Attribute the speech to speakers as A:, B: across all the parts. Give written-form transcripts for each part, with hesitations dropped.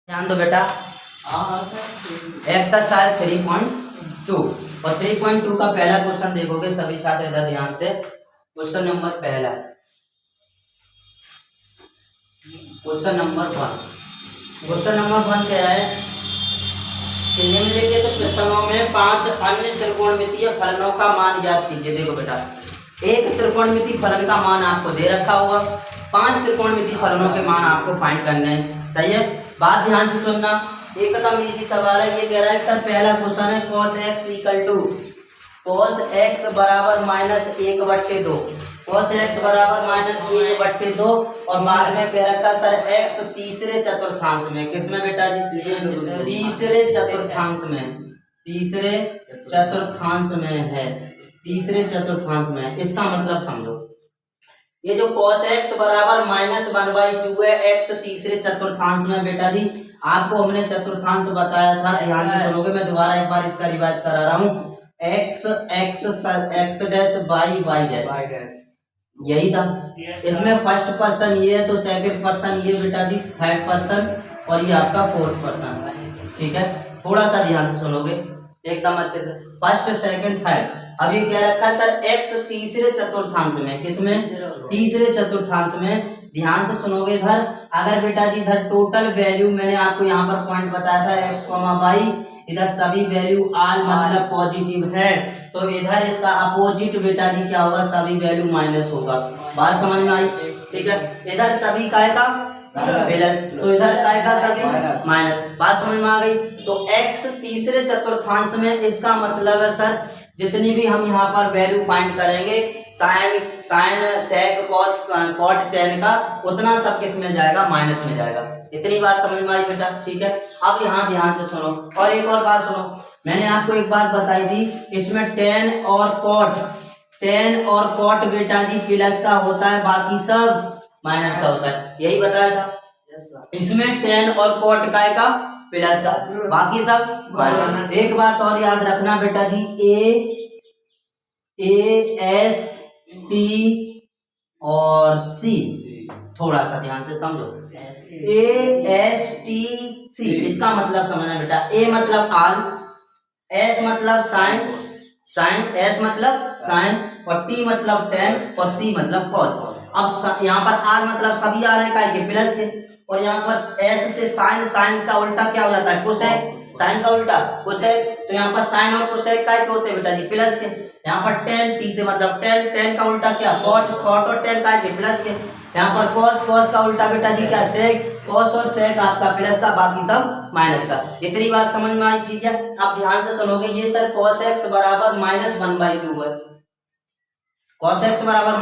A: ध्यान दो बेटा। एक्सरसाइज 3.2 और 3.2 का पहला क्वेश्चन देखोगे सभी छात्र इधर ध्यान से। क्वेश्चन नंबर पहला, क्वेश्चन नंबर 1 कह रहा है कि निम्नलिखित प्रश्नों में 5 अन्य त्रिकोणमितीय फलनों का मान ज्ञात कीजिए। देखो बेटा, एक त्रिकोणमितीय फलन का मान आपको दे रखा होगा, 5 त्रिकोणमितीय फलनों के मान आपको फाइंड करने हैं। सही है, बात ध्यान से सुनना, एकदम इजी सवाल है। ये कह रहा है सर पहला क्वेश्चन है cos x equal to cos x बराबर -1/2, cos x बराबर -1/2 और बाद में कह रखा सर x तीसरे चतुर्थांश में। किसमें बेटा जी? तीसरे चतुर्थांश में, तीसरे चतुर्थांश में है, तीसरे चतुर्थांश में। इसका मतलब समझो, ये जो cos x बराबर -1/2 है, x तीसरे चतुर्थांश में। बेटा जी आपको हमने चतुर्थांश बताया था, ध्यान से सुनोगे। मैं दोबारा एक बार इसका रिवाइज करा रहा हूँ। x डैश y डैश, यही था। इसमें फर्स्ट पर्सन ये है तो सेकंड पर्सन ये बेटा जी, थर्ड पर्सन और ये आपका फोर्थ पर्सन। ठीक है, थोड़ा सा ध्यान से सुनोगे एकदम अच्छे से। First second third. अभी क्या रखा सर x तीसरे चतुर्थांश में। किसमें? तीसरे चतुर्थांश में। ध्यान से सुनोगे इधर, अगर बेटा जी इधर टोटल वैल्यू मैंने आपको यहाँ पर पॉइंट बताया था x, y, इधर सभी वैल्यू आल मतलब पॉजिटिव है, तो इधर इसका अपोजिट बेटा जी क्या होगा? सभी वैल्यू माइनस होगा। बात समझ में आई? ठीक है, इधर सभी काय का प्लस, तो इधर काय का सभी माइनस। बात समझ में आ गई? तो x तीसरे चतुर्थांश में, इसका मतलब है सर जितनी भी हम यहाँ पर वैल्यू फाइंड करेंगे साइन सेक कॉस कॉट टेन का, उतना सब किस में जाएगा? माइनस में जाएगा। इतनी बात समझ में आई बेटा? ठीक है, अब यहाँ ध्यान से सुनो और एक और बात सुनो। मैंने आपको एक बात बताई थी, इसमें टेन और कॉट बेटा जी प्लस का होता है, बाकी सब माइनस का होता है, यही बताया था। इसमें टेन और कॉट का प्लस का, बाकी सब माइनस। एक बात और याद रखना बेटा जी, ए एस टी और सी, थोड़ा सा ध्यान से समझो। ए एस टी सी, इसका मतलब समझना बेटा। ए मतलब आर, एस मतलब साइन, एस मतलब साइन और टी मतलब टेन और सी मतलब कॉस। अब यहाँ पर आर मतलब सभी आ रहे हैं काय के? प्लस के। और यहाँ पर एस से साइन का उल्टा क्या हो जाता है? कोसेक। साइन का उल्टा कोसेक, तो यहाँ पर साइन और कोसेक काय के होते हैं बेटा जी? प्लस के। यहाँ पर टेन, टी से मतलब टेन का उल्टा क्या? कॉट और टेन काय के? प्लस के। यहाँ पर कॉस का उल्टा बेटा जी क्या? सेक। कॉस और सेक आपका प्लस का, बाकी सब माइनस का। इतनी बात समझ में आई? ठीक है, अब ध्यान से सुनोगे। ये सर cos x बराबर -1/2 है, cos x बराबर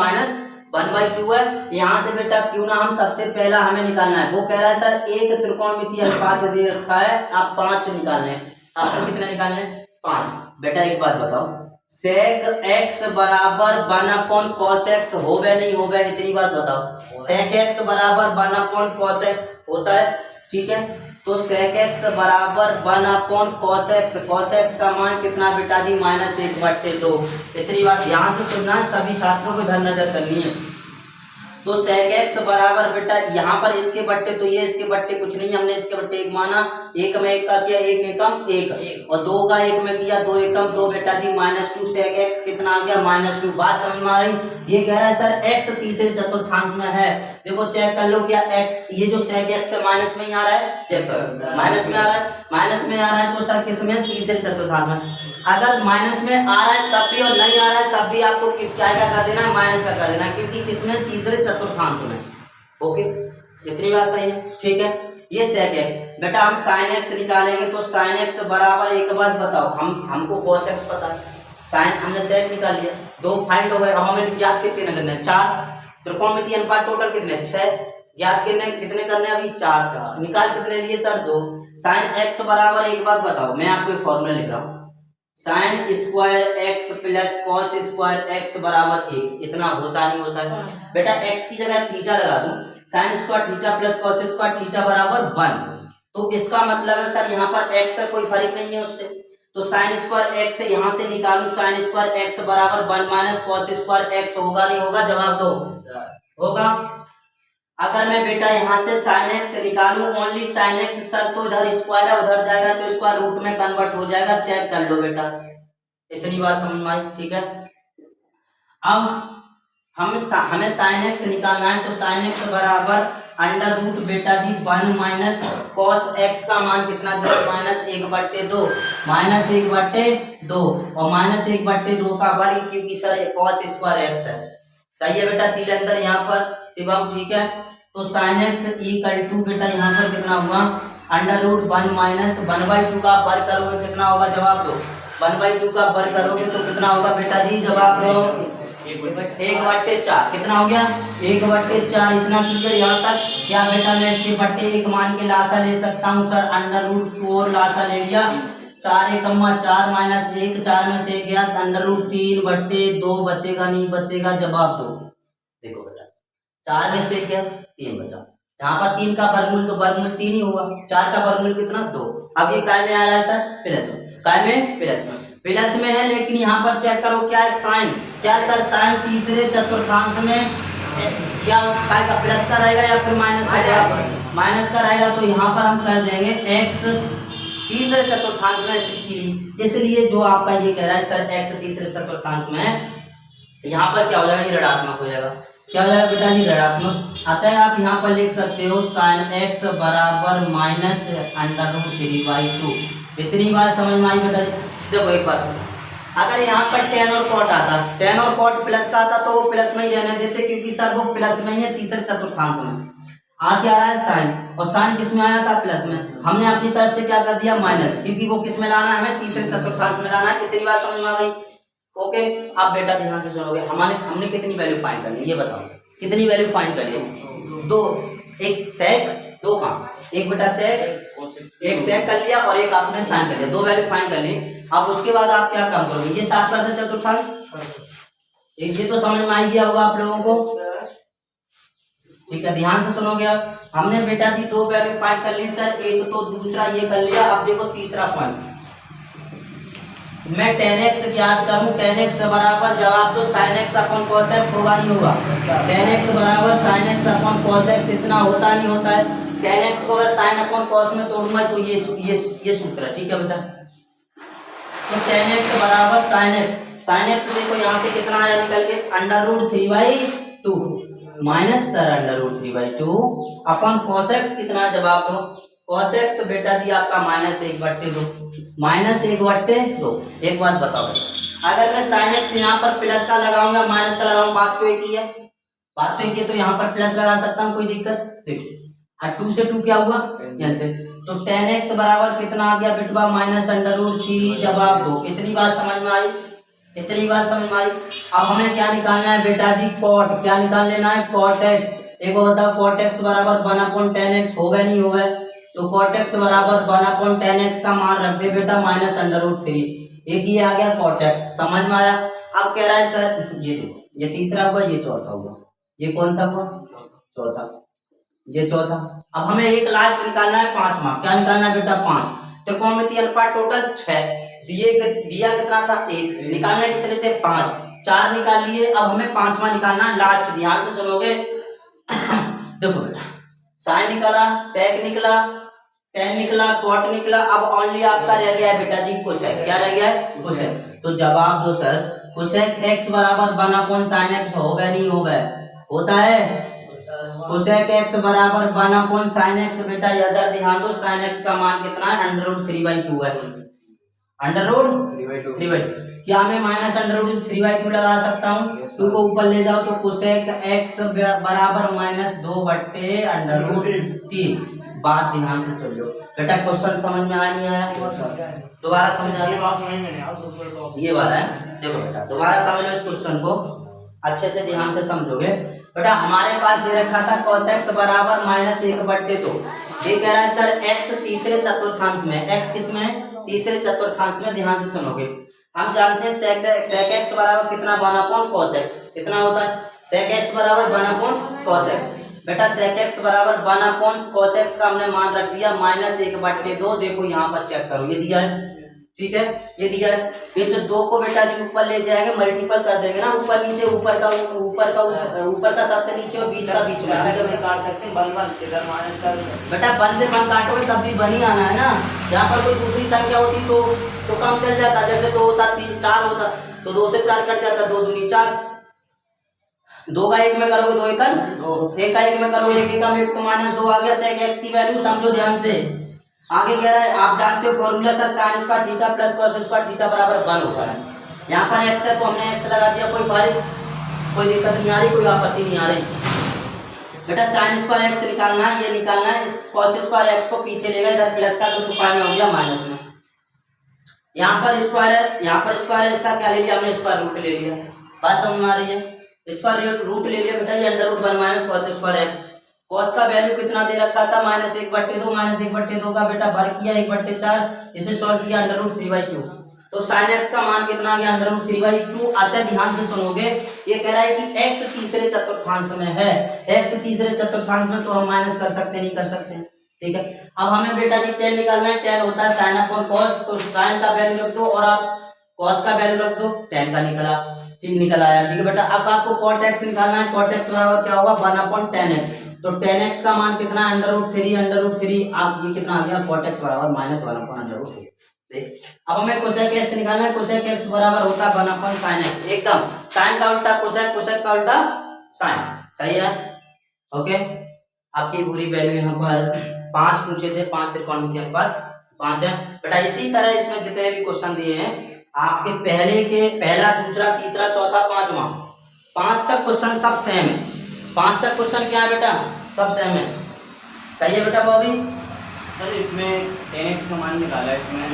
A: -1/2 है। यहाँ से बेटा क्यों ना हम सबसे पहला हमें निकालना है, वो कह रहा है सर एक त्रिकोणमितीय अनुपात दे रखा है, आप 5 निकालने हैं। आपको कितने निकालने हैं? 5। बेटा एक बात बताओ, sec x बराबर 1/cos x हो गया नहीं हो गया? इतनी बात बताओ। sec x बराबर 1/cos x होता है, ठीक है। तो sec x बराबर 1/cos x, cos x का मान कितना बेटा जी? -1/2। इतनी बात ध्यान से सुनना है, सभी छात्रों को इधर नजर करनी है। तो sec x बराबर बेटा यहाँ पर इसके बट्टे, तो ये इसके बट्टे कुछ नहीं, हमने इसके बट्टे 1 माना, 1 में 1 का किया, 1 एकम 1 और 2 का 1 में किया, 2 एकम 2 बेटा जी -2। sec x कितना आ गया? -2। बात समझ में आ रही? ये कह रहा है सर x तीसरे चतुर्थांश में है। देखो चेक कर लो क्या x, ये जो sec x से माइनस में ही आ रहा है, चेक करो माइनस में आ रहा है, तो सर किस में? तीसरे चतुर्थांश में। अगर माइनस में आ रहा है तब भी और नहीं आ रहा है तब भी आपको क्या कर देना है? माइनस का कर देना, क्योंकि किसमें? तीसरे चतुर्थांश में। ओके, इतनी बात सही है? ठीक है, ये sec x। बेटा हम sin x निकालेंगे, तो sin x बराबर, एक बात बताओ, हमको cos x पता है, sin हमने sec निकाल लिया, 2 फाइंड हो गए। अब हमें याद कितने करने हैं? 4। त्रिकोणमितीय अनुपात टोटल कितने? 6। याद कितने करने? अभी 4 निकाल कितने लिए सर? 2। sin x बराबर, एक बात बताओ, मैं आपको फॉर्मूला लिख रहा हूँ, sine square x plus cos square x बराबर 1। इतना होता नहीं होता है बेटा, x की जगह थीटा लगा दूं, sine square theta plus cos square theta बराबर 1। तो इसका मतलब है सर यहाँ पर x से कोई फर्क नहीं है उससे, तो साइन स्क्वायर एक्स से यहाँ से निकालूं, साइन स्क्वायर एक्स बराबर 1 - कॉस स्क्वायर एक्स। होगा नहीं होगा? जवाब दो। होगा? अगर मैं बेटा यहाँ से साइन एक्स निकालूं, ओनली साइन एक्स सर, तो इधर स्क्वायर है, उधर जाएगा तो स्क्वायर रूट में कन्वर्ट हो जाएगा, चेक कर लो बेटा। इतनी बात समझ में आई, ठीक है। अब हमें साइन एक्स निकालना है, तो साइन एक्स बराबर अंडर रूट बेटा जी 1 माइनस कॉस एक्स का मान कितना दिया, -1/2, -1/2 और -1/2 का वर्ग, क्योंकि सर कॉस स्क्वायर एक्स है। सही है बेटा, सी अंदर यहाँ पर शिवम, ठीक है। तो साइन एक्स इक्वल टू बेटा यहाँ पर कितना हुआ, अंडर रूट 1 माइनस 1/2 का वर्ग करोगे कितना होगा, जवाब दो। 1/2 का वर्ग करोगे तो कितना होगा बेटा जी, जवाब दो 1/4। कितना हो गया, 1/4। इतना क्लियर यहाँ तक। क्या बेटा मैं इसके बट्टे एक मान के लासा ले सकता हूँ सर, अंडर रूट 4 लासा ले लिया, 4 एकम्मा 4 माइनस 1, 4 में से गया, अंडर रूट 3/2 बचेगा, नहीं बचेगा, जवाब दो। देखो बेटा 4 में से क्या 3 बचा, यहाँ पर 3 का वर्गमूल तो वर्गमूल 3 ही हुआ, 4 का वर्गमूल कितना 2। अब ये काय में आ रहा है सर, प्लस में, काय में प्लस में है, लेकिन यहाँ पर चेक करो क्या है, साइन, क्या सर साइन तीसरे चतुर्थांश में क्या काय का प्लस का रहेगा या फिर माइनस का रहेगा, माइनस का रहेगा, तो यहाँ पर हम कर देंगे एक्स तीसरे चतुर्थांश में, इसलिए जो आपका ये कह रहा है सर एक्स तीसरे चतुर्थांश में, यहाँ पर क्या हो जाएगा, ये ऋणात्मक हो जाएगा। क्या हो जाएगा बेटा जी, ऋणात्मक। अतः आप यहाँ पर लिख सकते हो साइन एक्स बराबर माइनस अंडर रूट 3/2। इतनी बात समझ में आई बेटा जी। देखो एक बात सुनो, अगर यहाँ पर टेन और कॉट आता, टेन और कॉट प्लस का आता तो वो प्लस में ही रहने देते, क्योंकि सर वो प्लस में ही है तीसरे चतुर्थांश में। आ क्या रहा है साइन, और साइन किस में आया था, प्लस में। हमने अपनी तरफ से क्या कर दिया, माइनस, क्योंकि वो किस में लाना है, हमें तीसरे चतुर्थांश में लाना है। कितनी बात समझ में आ गई, ओके। आप बेटा ध्यान से सुनोगे, हमने कितनी वैल्यू फाइंड करनी है, ये बताओ कितनी वैल्यू फाइंड करनी है, 2, एक सेक 2 का, एक बेटा सेक, एक सेक कर लिया और एक आपने साइन कर लिया, 2 वैल्यू फाइंड कर ली। अब उसके बाद आप क्या काम करोगे, ये साफ कर दे चतुर्थांश, ये तो समझ में आ गया होगा आप लोगों को, ठीक है। ध्यान से सुनोगे आप, हमने बेटा जी 2 वैल्यू फाइंड कर ली सर, एक तो दूसरा ये कर लिया। अब देखो तीसरा पॉइंट, मैं tan x याद करूं, tan x बराबर जवाब तो sin x upon cos x होगा, नहीं होगा, tan x बराबर sin x upon cos x, इतना होता नहीं होता है। tan x को अगर sin अपॉन cos में तोड़ूंगा तो ये सूत्र है, ठीक है बेटा। तो tan x बराबर sin x देखो यहाँ से कितना आया निकल के, under root 3/2 minus sir under root 3/2 upon cos x, कितना जवाब दो, cos x बेटा जी आपका -1/2, -1/2। एक बात बताओ, अगर मैं sin x यहाँ पर प्लस का लगाऊंगा माइनस का लगाऊंगा, बात तो एक ही है, बात तो एक ही, तो यहाँ पर प्लस लगा सकता हूँ, कोई दिक्कत। देखिए 2 से 2 क्या हुआ, कैंसिल, तो tan x बराबर कितना आ गया बेटवा, -√3, जवाब दो। इतनी बात समझ में आई, इतनी बात समझ में आई। अब हमें क्या निकालना है बेटा जी, कॉट, क्या निकाल लेना है, cot x। एक बताओ cot x बराबर 1/tan x होगा नहीं होगा, तो cot x बराबर 1/tan x का मान रख दे बेटा -√3, एक ही आ गया cot x, समझ में आया। अब कह रहा है सर ये देखो, ये तीसरा हुआ, ये चौथा हुआ, ये कौन सा हुआ, चौथा, ये चौथा। अब हमें एक लास्ट निकालना है, 5वां, क्या निकालना है बेटा, 5। त्रिकोणमितीय अनुपात टोटल 6 दिया कितना था, 1, निकालना कितने थे, 5, 4 निकाल लिए। अब हमें 5वां निकालना है लास्ट, ध्यान से सुनोगे। देखो बेटा साइन निकाला, सेक निकला, tan निकला, cot निकला, अब ओनली आपका रह गया है बेटा जी कोसेक, क्या रह गया है, कोसेक। तो जवाब दो सर, कोसेक x बराबर 1/sin x होगा नहीं होगा, होता है, कोसेक x बराबर 1/sin x बेटा, इधर ध्यान दो, sin x का मान कितना है, √3/2 है, √3/2। क्या मैं -√3/2 लगा सकता हूँ, 2 को ऊपर ले जाओ तो कोसेक x बराबर -2/√3। बात ध्यान से सुन लो बेटा, क्वेश्चन समझ में आ नहीं आया, दोबारा समझ आ गया, ये वाला है। देखो बेटा दोबारा समझ लो इस क्वेश्चन को, अच्छे से ध्यान से समझोगे बेटा। हमारे पास दे रखा था cos x बराबर -1/2, ये कह रहा है सर x तीसरे चतुर्थांश में, x किस में है, तीसरे चतुर्थांश में। ध्यान से सुनोगे, हम जानते हैं sec x बराबर कितना, 1/cos x, कितना होता है, sec x बराबर 1/cos x। बेटा sec x बराबर 1/cos x का हमने मान रख दिया -1/2। देखो यहाँ पर चेक करो, ये दिया है ठीक है, ये दिया है। इस 2 को बेटा जी ऊपर ले जाएंगे, मल्टीपल कर देंगे ना, ऊपर नीचे, ऊपर का सबसे नीचे और बीच का बीच में, ठीक है।
B: काट सकते हैं 1 1 इधर माइनस कर
A: बेटा 1 से 1 काटोगे तब भी 1 ही आना है ना। यहाँ पर कोई दूसरी संख्या होती तो कम चल जाता, जैसे 2 होता, 3 4 होता, तो 2 से 4 कट जाता, 2 दूनी 4, 2 का 1 में करोगे 2 एकम 2, 1 का 1 में करोगे 1 एकम 1, तो -2 आ गया sec x की वैल्यू। समझो ध्यान से, आगे कह रहा है, आप जानते हो formula sir sin square theta plus cos square theta बराबर 1 होता है। यहाँ पर x है तो हमने x लगा दिया, कोई दिक्कत नहीं आ रही, कोई आपत्ति नहीं आ रही। बेटा sin स्क्वायर x निकालना है, ये निकालना है, इस cos स्क्वायर x को पीछे लेगा, इधर प्लस का तो पाई में हो गया माइनस में। यहाँ पर स्क्वायर है, यहाँ पर स्क्वायर है, इसका क्या ले लिया हमने, स्क्वायर रूट ले लिया। बात समझ में आ रही है, स्क्वायर रूट ले लिया बेटा, ये √1 minus cos square x। cos का वैल्यू कितना दे रखा था, -1/2, -1/2 का बेटा भर किया 1/4, इसे सॉल्व किया √3/2, तो sin x का मान कितना आ गया, √3/2 आता है। ध्यान से सुनोगे, ये कह रहा है कि x तीसरे चतुर्थांश में है, x तीसरे चतुर्थांश में, तो हम माइनस कर सकते नहीं कर सकते, ठीक है। अब हमें बेटा जी tan निकालना है, tan होता है sin अपॉन cos, तो sin का वैल्यू रख दो और आप cos का वैल्यू रख दो, tan का निकला, ठीक निकल आया, ठीक है बेटा। अब आपको cot x निकालना है, cot x बराबर क्या होगा, 1/tan x, तो tan x का मान कितना है, √3, आप ये कितना आ गया, cot x बराबर -1/√3। अब हमें cosec x निकालना है, cosec x बराबर होता है 1/sin x, एकदम sin का उल्टा cosec, cosec का उल्टा sin, सही है, ओके। आपकी पूरी वैल्यू यहाँ पर 5 पूछे थे, 5 त्रिकोणमितीय अनुपात 5 है बेटा। इसी तरह इसमें जितने भी क्वेश्चन दिए हैं आपके पहला, दूसरा, तीसरा, चौथा, 5वां, 5 तक क्वेश्चन सब सेम है, 5 तक क्वेश्चन क्या है बेटा, सब सेम है, सही है बेटा बॉबी।
B: सर इसमें tan x का मान निकाला है इसमें,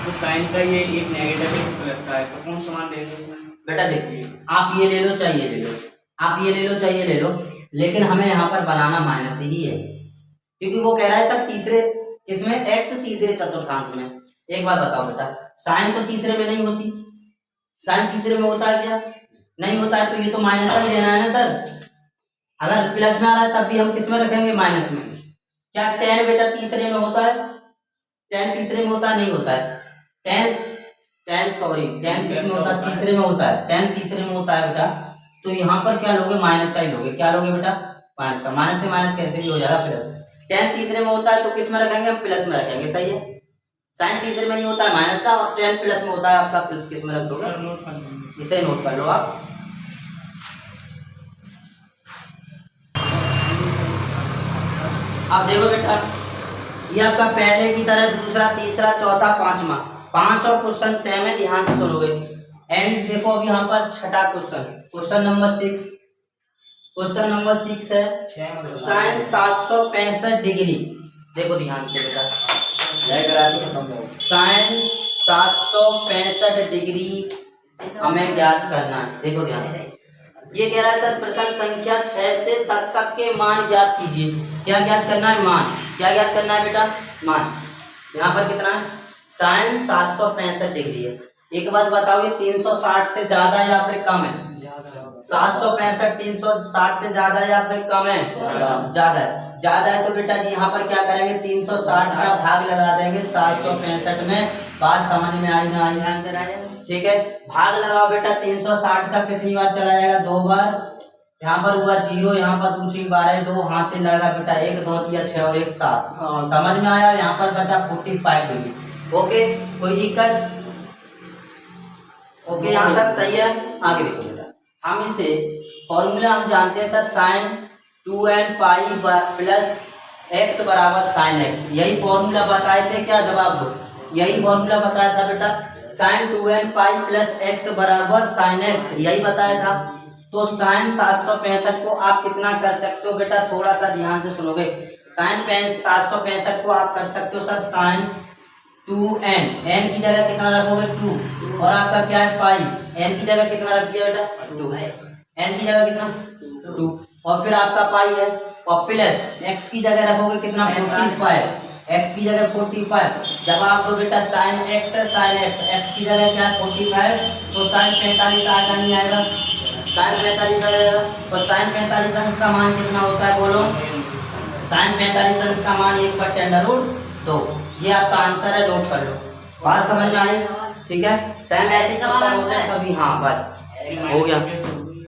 B: तो sin का ये एक नेगेटिव एक प्लस का है, तो कौन सा मान लेंगे इसमें?
A: बेटा देखिए, आप ये ले लो चाहे ये ले लो, आप ये ले लो चाहे ये ले लो, लेकिन हमें यहाँ पर बनाना माइनस ही है, क्योंकि वो कह रहा है सब तीसरे, इसमें x तीसरे चतुर्थांश में। एक बात बताओ बेटा, साइन तो तीसरे में नहीं होती, साइन तीसरे में होता है क्या, नहीं होता है, तो ये तो माइनस ही लेना है ना सर। अगर प्लस में आ रहा है तब भी हम किस में रखेंगे, माइनस में। क्या tan बेटा तीसरे में होता है, tan तीसरे में होता है, नहीं होता है, tan किस में होता है, तीसरे में होता है, tan तीसरे में होता है बेटा। तो यहाँ पर क्या लोगे, माइनस का ही लोगे, क्या लोगे बेटा, माइनस का, माइनस से माइनस कैंसिल हो जाएगा, प्लस। tan तीसरे में होता है तो किस में रखेंगे, हम प्लस में रखेंगे, सही है। साइन तीसरे में नहीं होता है, माइनस का, और tan प्लस में होता है आपका, प्लस किस में रख दोगे, इसे नोट कर लो आप। अब देखो बेटा, ये आपका पहले की तरह दूसरा, तीसरा, चौथा, 5वां, 5 और क्वेश्चन सेम है, ध्यान से सुनोगे। एंड देखो अब यहाँ पर छठा क्वेश्चन, क्वेश्चन नंबर 6 है साइन 765 डिग्री। देखो ध्यान से बेटा, साइन 765 डिग्री हमें ज्ञात करना है। देखो ध्यान से, ये कह रहा है सर प्रश्न संख्या 6 से 10 तक के मान ज्ञात कीजिए। क्या ज्ञात करना है, मान। क्या ज्ञात करना है बेटा, मान। यहाँ पर कितना है, साइन 765 डिग्री है। एक बात बताओ, ये 360 से ज्यादा या फिर कम है, 765 360 से ज्यादा या फिर कम है, ज्यादा है। ज्यादा है तो बेटा जी यहाँ पर क्या करेंगे, 360 का भाग लगा देंगे 765 में। बात समझ में आई ना आई, ठीक है। भाग लगाओ बेटा, 360 का कितनी बार चला जाएगा, 2 बार। यहाँ पर हुआ 0, यहाँ पर दूसरी 12, 2 हाथ से लगा बेटा, 1 2 3 6 और 1 7। समझ में आया। यहाँ पर बचा 45 डिग्री। ओके, कोई दिक्कत, ओके यहाँ तक सही है। आगे देखो बेटा, हम इसे फॉर्मूला हम जानते हैं sir, sine 2n pi plus x बराबर साइन x। यही फॉर्मूला बताए थे, क्या जवाब दो, यही फॉर्मूला बताया था बेटा, sine 2n pi plus x बराबर साइन x, यही बताया था। तो साइन 765 को आप कितना कर सकते हो बेटा, थोड़ा सा ध्यान से सुनोगे। साइन 765 को आप कर सकते हो सर साइन 2n, n की जगह कितना रखोगे 2, और आपका क्या है पाई, n की जगह कितना रख दिया बेटा 2, n की जगह कितना 2, और फिर आपका पाई है, और प्लस x की जगह रखोगे कितना 45, x की जगह 45। जवाब दो बेटा, साइन x है साइन x की जगह क्या है 45, तो साइन 45 आएगा नहीं आएगा, साइन 45 आएगा। तो साइन 45 अंश का मान कितना होता है बोलो, साइन 45 अंश का मान 1/√2। ये आपका आंसर है, नोट कर लो। बात समझ में आई? ठीक है, सेम ऐसे क्वेश्चन होते हैं सभी। हाँ बस हो गया।